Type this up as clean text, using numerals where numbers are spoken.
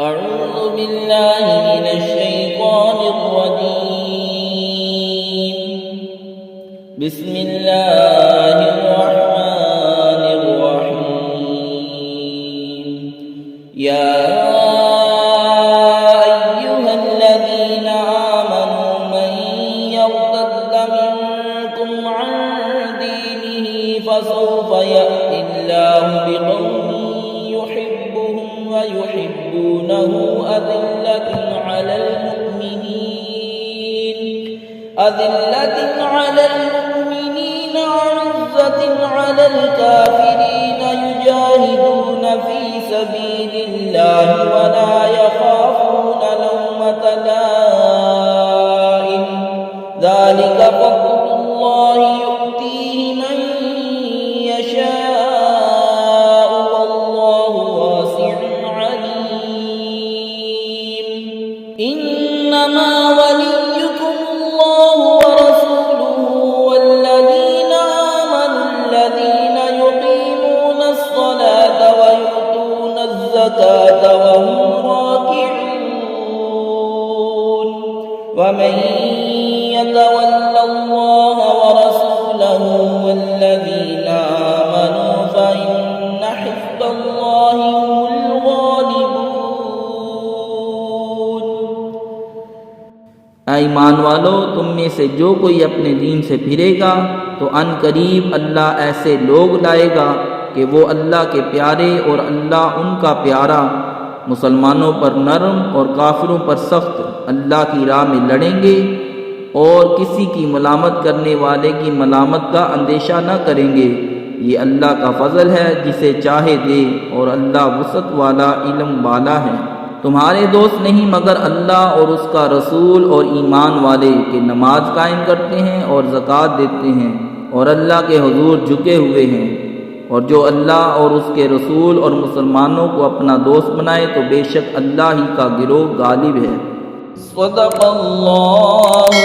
أعوذ بالله من الشيطان الرجيم. بسم الله الرحمن الرحيم. يا أيها الذين آمنوا من يرتد منكم عن دينه فسوف يأتي الله بقوم يحبهم ويحبونه أذلة على المؤمنين عزة على الكافرين يجاهدون في سبيل الله ولا يخافون لومة لائم ذلك فضل الله يؤتيه من يشاء والله واسع عليم. إنما وليكم الله ورسوله والذين آمنوا الذين يقيمون الصلاة ويؤتون الزكاة وهم راكعون ومن يتول الله ورسوله والذين آمنوا فإن حزب الله هم الغالبون. ईमान वालो, तुम में से जो कोई अपने दीन से फिरेगा तो अनकरीब अल्लाह ऐसे लोग लाएगा कि वो अल्लाह के प्यारे और अल्लाह उनका प्यारा, मुसलमानों पर नरम और काफिरों पर सख्त अल्लाह की राह में लड़ेंगे और किसी की मलामत करने वाले की मलामत का अंदेशा न करेंगे। ये अल्लाह का फजल है जिसे चाहे दे और अल्लाह वसअत वाला इल्म वाला है। तुम्हारे दोस्त नहीं मगर अल्लाह और उसका रसूल और ईमान वाले के नमाज कायम करते हैं और ज़कात देते हैं और अल्लाह के हुजूर झुके हुए हैं। और जो अल्लाह और उसके रसूल और मुसलमानों को अपना दोस्त बनाए तो बेशक अल्लाह ही का गिरोह गालिब है। सदक़ल्लाहु